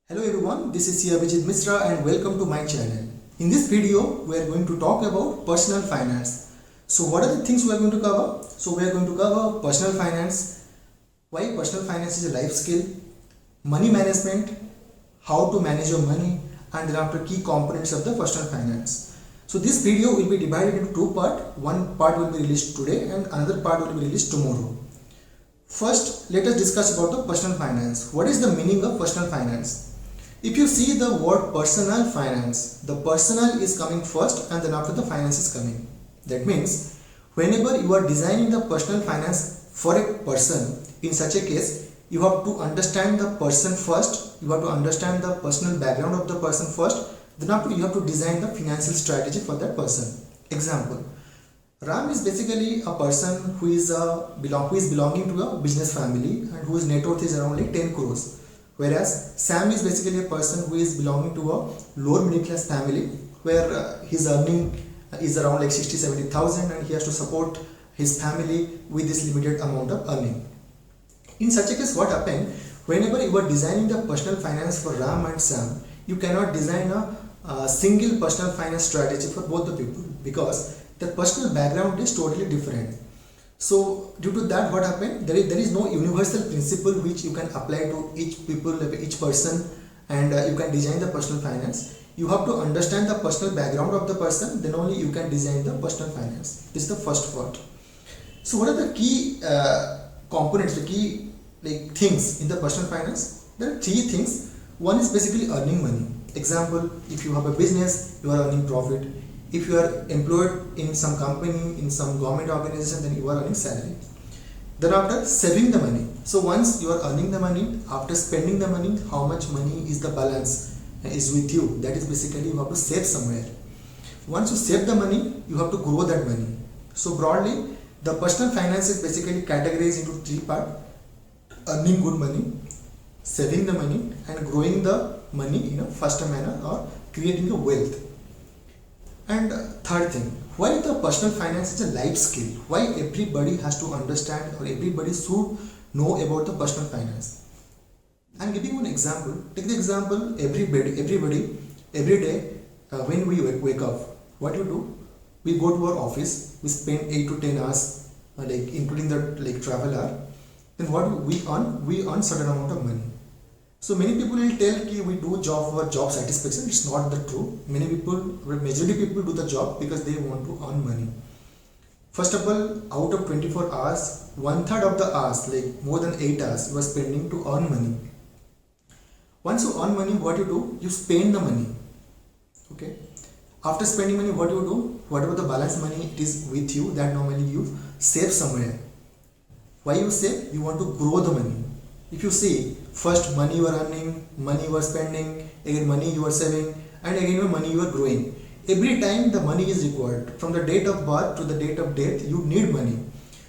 Hello everyone, this is Abhijit Misra and welcome to my channel. In this video, we are going to talk about personal finance. So what are the things we are going to cover? So we are going to cover personal finance, why personal finance is a life skill, money management, how to manage your money, and then after key components of the personal finance. So this video will be divided into two parts. One part will be released today and another part will be released tomorrow. First, let us discuss about the personal finance. What is the meaning of personal finance? If you see the word personal finance, the personal is coming first and then after the finance is coming. That means whenever you are designing the personal finance for a person, in such a case, you have to understand the person first, you have to understand the personal background of the person first, then after you have to design the financial strategy for that person. Example, Ram is basically a person who is belonging to a business family and whose net worth is around like 10 crores. Whereas Sam is basically a person who is belonging to a lower middle class family where his earning is around like 60-70,000 and he has to support his family with this limited amount of earning. In such a case, what happened? Whenever you are designing the personal finance for Ram and Sam, you cannot design a single personal finance strategy for both the people because the personal background is totally different. So due to that, what happened? There is no universal principle which you can apply to each people, each person, and you can design the personal finance. You have to understand the personal background of the person, then only you can design the personal finance. This is the first part. So what are the key components, the key things in the personal finance? There are three things. One is basically earning money. Example, if you have a business, you are earning profit. If you are employed in some company, in some government organization, then you are earning salary. Then after, saving the money. So once you are earning the money, after spending the money, how much money is the balance is with you. That is basically you have to save somewhere. Once you save the money, you have to grow that money. So broadly, the personal finance is basically categorized into three parts: earning good money, saving the money, and growing the money in a faster manner or creating a wealth. And third thing, why the personal finance is a life skill? Why everybody has to understand or everybody should know about the personal finance? I'm giving one example. Take the example, everybody every day when we wake up, what you do? We go to our office, we spend 8 to 10 hours, including the travel hour. Then what we earn? We earn certain amount of money. So many people will tell that we do job for job satisfaction. It's not the true. Majority people do the job because they want to earn money. First of all, out of 24 hours, 1/3 of the hours, more than 8 hours, you are spending to earn money. Once you earn money, what you do? You spend the money. Okay. After spending money, what you do? Whatever the balance money it is with you, that normally you save somewhere. Why you save? You want to grow the money. If you see, first money you are earning, money you are spending, again money you are saving, and again your money you are growing. Every time the money is required. From the date of birth to the date of death, you need money.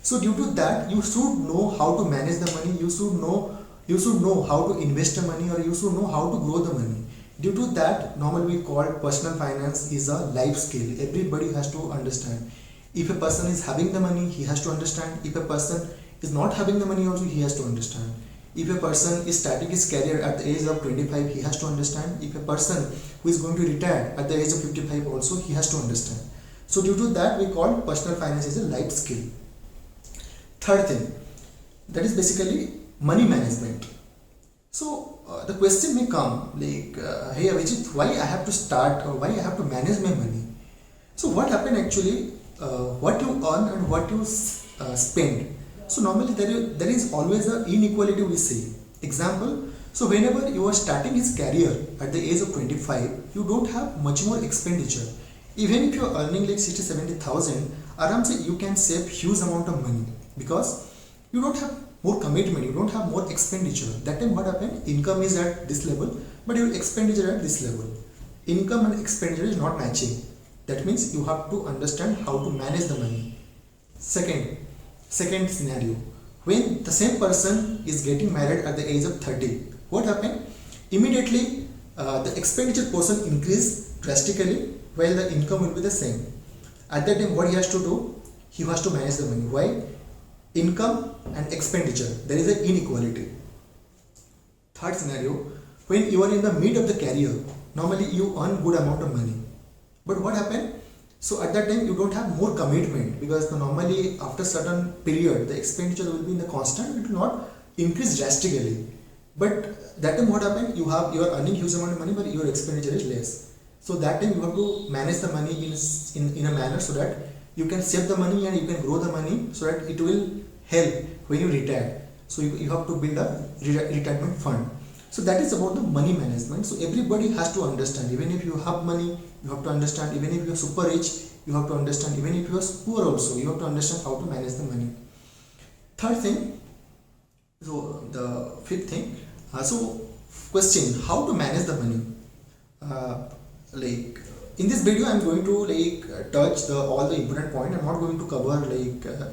So due to that, you should know how to manage the money, you should know how to invest the money, or you should know how to grow the money. Due to that, normally we call personal finance is a life skill. Everybody has to understand. If a person is having the money, he has to understand. If a person is not having the money also, he has to understand. If a person is starting his career at the age of 25, he has to understand. If a person who is going to retire at the age of 55 also, he has to understand. So due to that, we call personal finance as a life skill. Third thing, that is basically money management. So the question may come hey Avijit, why I have to start or why I have to manage my money? So what happened actually, what you earn and what you spend. So normally there is always an inequality we see. Example, so whenever you are starting his career at the age of 25, you don't have much more expenditure. Even if you are earning 60-70,000, around you can save huge amount of money because you don't have more commitment, you don't have more expenditure. That time what happened? Income is at this level, but your expenditure at this level. Income and expenditure is not matching. That means you have to understand how to manage the money. Second scenario, when the same person is getting married at the age of 30, what happened? Immediately the expenditure portion increase drastically while the income will be the same. At that time what he has to do? He has to manage the money. Why? Income and expenditure, there is an inequality. Third scenario, when you are in the mid of the career, normally you earn good amount of money, but what happened, so at that time you don't have more commitment, because normally after certain period the expenditure will be in the constant, it will not increase drastically. But that time what happened, you are earning huge amount of money but your expenditure is less. So that time you have to manage the money in a manner so that you can save the money and you can grow the money so that it will help when you retire. So you have to build a retirement fund. So that is about the money management. So everybody has to understand, even if you have money, you have to understand, even if you are super rich, you have to understand, even if you are poor also, you have to understand how to manage the money. Third thing, so the fifth thing, so question, how to manage the money. Like in this video I'm going to touch all the important point. I'm not going to cover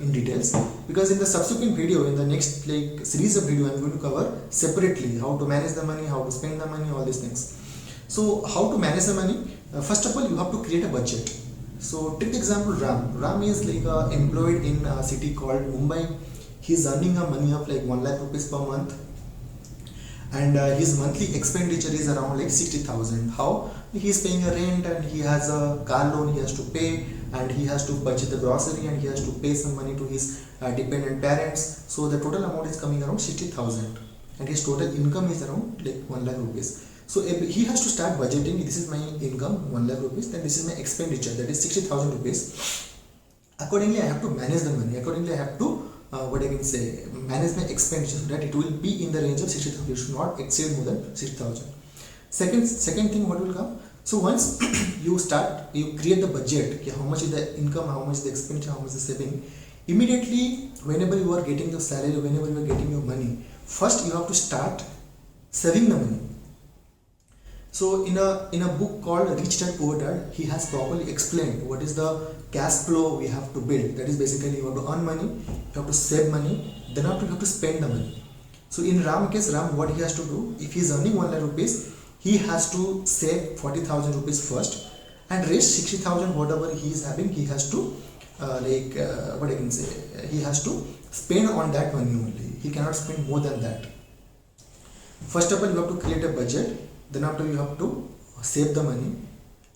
in details, because in the subsequent video, in the next series of video, I'm going to cover separately how to manage the money, how to spend the money, all these things. So how to manage the money, first of all you have to create a budget. So take the example Ram is employed in a city called Mumbai. He's earning a money of 1 lakh rupees per month, and his monthly expenditure is around 60,000. How? He is paying a rent, and he has a car loan he has to pay, and he has to purchase the grocery, and he has to pay some money to his dependent parents. So the total amount is coming around 60,000, and his total income is around 1 lakh rupees. So if he has to start budgeting, this is my income 1 lakh rupees, then this is my expenditure, that is 60,000 rupees. Accordingly I have to manage the money, accordingly I have to manage my expenditure so that it will be in the range of 60,000. You should not exceed more than 60,000. Second thing, what will come? So once you create the budget, how much is the income, how much is the expenditure, how much is the saving. Immediately, whenever you are getting your salary, whenever you are getting your money, first you have to start saving the money. So in a book called Rich Dad Poor Dad, he has properly explained what is the cash flow we have to build. That is basically you have to earn money, you have to save money, then after you have to spend the money. So in Ram case, what he has to do, if he is earning 1 lakh rupees, he has to save 40,000 rupees first, and rest 60,000 whatever he is having, he has to he has to spend on that money only. He cannot spend more than that. First of all you have to create a budget, then after you have to save the money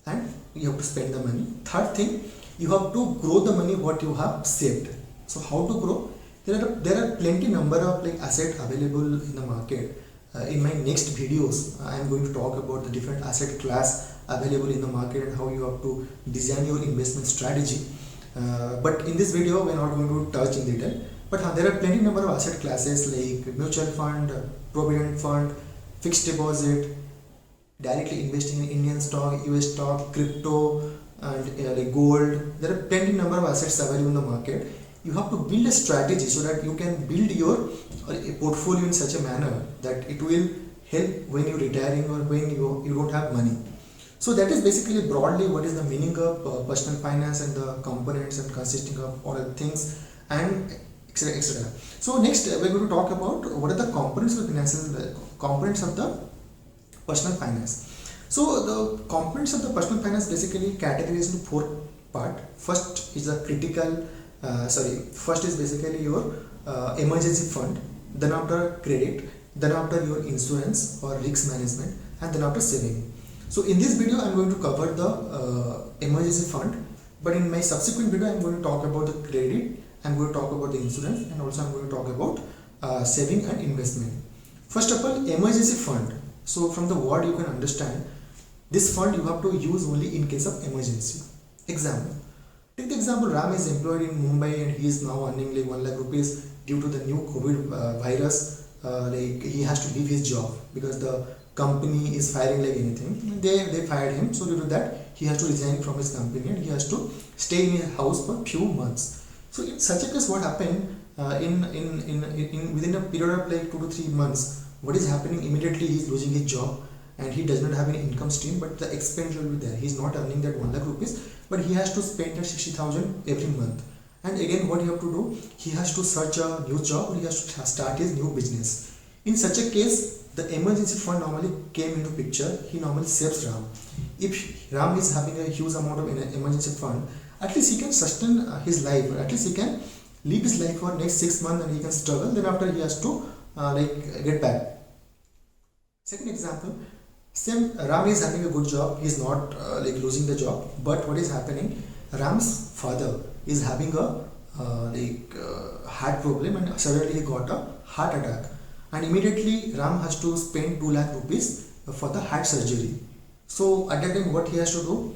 and you have to spend the money. Third thing, you have to grow the money what you have saved. So how to grow? There are plenty number of assets available in the market. In my next videos I am going to talk about the different asset class available in the market and how you have to design your investment strategy. But in this video we are not going to touch in detail. But there are plenty number of asset classes like mutual fund, provident fund, fixed deposit, directly investing in Indian stock, US stock, crypto, and gold. There are plenty number of assets available in the market. You have to build a strategy so that you can build your portfolio in such a manner that it will help when you're retiring or when you don't have money. So that is basically broadly what is the meaning of personal finance and the components and consisting of all things and etc. etc. So next we're going to talk about what are the components of the personal finance. So the components of the personal finance basically categorized into 4 parts. First is basically your emergency fund, then after credit, then after your insurance or risk management, and then after saving. So in this video I am going to cover the emergency fund, but in my subsequent video I am going to talk about the credit, I am going to talk about the insurance, and also I am going to talk about saving and investment. First of all, emergency fund. So from the word you can understand, this fund you have to use only in case of emergency. Example, take the example Ram is employed in Mumbai and he is now earning 1 lakh rupees due to the new COVID virus. He has to leave his job because the company is firing anything. They fired him, so due to that he has to resign from his company and he has to stay in his house for few months. So in such a case, what happened within a period of 2 to 3 months, what is happening? Immediately he is losing his job and he does not have any income stream, but the expenditure will be there. He is not earning that 1 lakh rupees, but he has to spend that 60,000 every month. And again, what you have to do, he has to search a new job or he has to start his new business. In such a case, the emergency fund normally came into picture. He normally saves Ram. If Ram is having a huge amount of emergency fund, at least he can sustain his life, or at least he can live his life for next 6 months and he can struggle. Then after he has to get back. Second example, same Ram is having a good job, he is not like losing the job, but what is happening, Ram's father is having a heart problem, and suddenly he got a heart attack, and immediately Ram has to spend 2 lakh rupees for the heart surgery. So at that time what he has to do,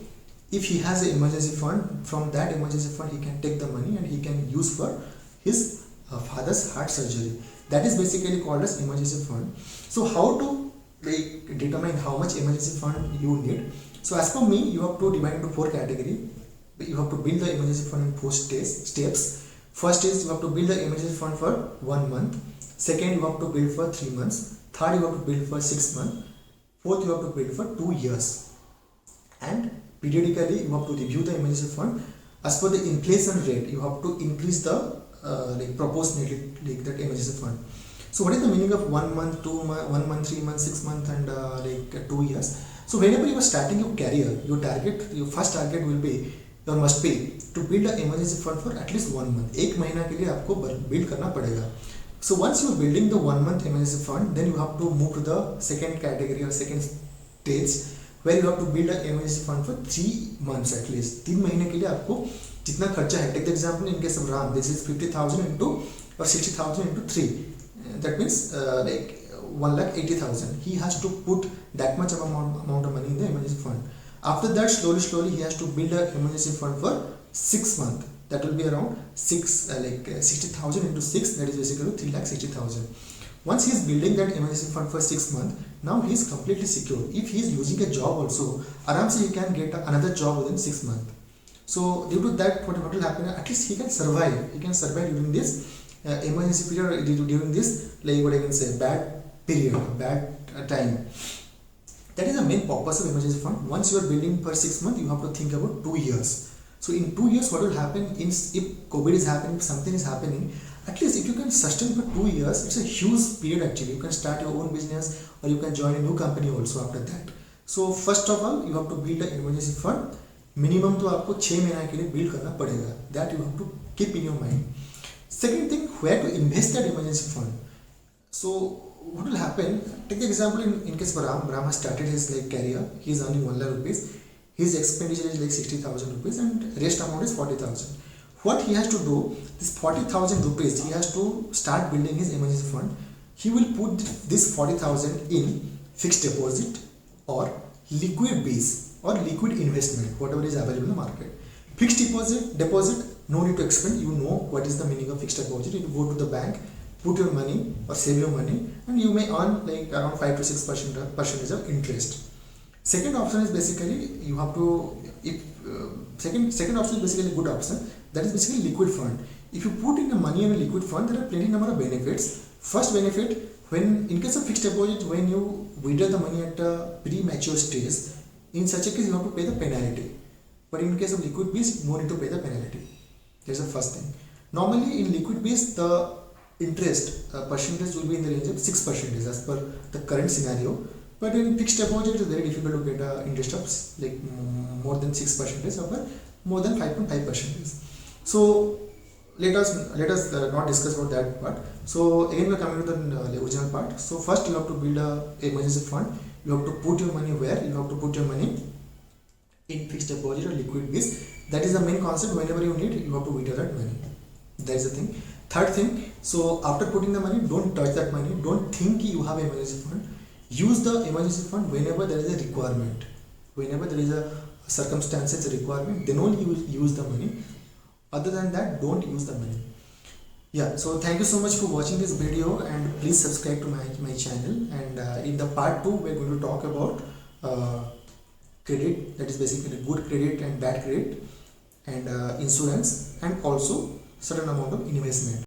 if he has an emergency fund, from that emergency fund he can take the money and he can use for his father's heart surgery. That is basically called as emergency fund. So how to determine how much emergency fund you need? So as per me, you have to divide into 4 categories. You have to build the emergency fund in 4 steps. First is you have to build the emergency fund for 1 month. Second, you have to build for 3 months. Third, you have to build for 6 months. Fourth, you have to build for 2 years. And periodically you have to review the emergency fund as per the inflation rate. You have to increase the proportionately that emergency fund. So what is the meaning of 1 month, 2 month, 1 month, 3 months, 6 months, and 2 years? So whenever you are starting your career, your first target will be, or must be, to build an emergency fund for at least 1 month. एक महीना के लिए आपको build करना पड़ेगा. So once you are building the 1 month emergency fund, then you have to move to the second category or second stage, where you have to build an emergency fund for 3 months at least. 3 महीने के लिए आपको जितना खर्चा है, take the example in case of Ram, this is 50,000 into or 60,000 into 3. That means 1,80,000. He has to put that much of amount of money in the emergency fund. After that, slowly he has to build an emergency fund for 6 months. That will be around 60,000 into 6. That is basically 3,60,000. Once he is building that emergency fund for 6 months, now he is completely secure. If he is using a job also, aramse he can get another job within 6 months. So due to that, what will happen? At least he can survive. He can survive during this emergency period, during this what I can say, bad period, bad time. That is the main purpose of emergency fund. Once you are building per 6 months, you have to think about 2 years. So in 2 years, what will happen if COVID is happening, if something is happening, at least if you can sustain for 2 years, it's a huge period actually. You can start your own business, or you can join a new company also after that. So first of all, you have to build an emergency fund. Minimum तो आपको 6 महीना के लिए build करना पड़ेगा. That you have to keep in your mind. Second thing, where to invest that emergency fund. So what will happen? Take the example in case of Ram. Ram has started his career. He is earning 1 lakh rupees. His expenditure is 60,000 rupees, and rest amount is 40,000. What he has to do? This 40,000 rupees he has to start building his emergency fund. He will put this 40,000 in fixed deposit or liquid base or liquid investment, whatever is available in the market. Fixed deposit, no need to explain. You know what is the meaning of fixed deposit. You go to the bank, put your money or save your money, and you may earn around 5 to 6% of interest. Second option is basically you have to, second option is basically a good option. That is basically liquid fund. If you put in the money in a liquid fund, there are plenty number of benefits. First benefit, when in case of fixed deposit, when you withdraw the money at a premature stage, in such a case you have to pay the penalty. But in case of liquid base, no need to pay the penalty. That's the first thing. Normally in liquid base, the interest percentage will be in the range of 6% as per the current scenario. But in fixed deposit, it is very difficult to get interest of more than 6% or more than 5.5%. So let us not discuss about that part. So again we are coming to the original part. So first you have to build a emergency fund. You have to put your money where? You have to put your money in fixed deposit or liquid base. That is the main concept. Whenever you need, you have to withdraw that money. That is the thing. Third thing, so after putting the money, don't touch that money. Don't think you have an emergency fund. Use the emergency fund whenever there is a requirement. Whenever there is a circumstances requirement, then only you will use the money. Other than that, don't use the money. Yeah, so thank you so much for watching this video, and please subscribe to my channel. And in the part 2, we're going to talk about credit, that is basically good credit and bad credit, and insurance, and also certain amount of investment.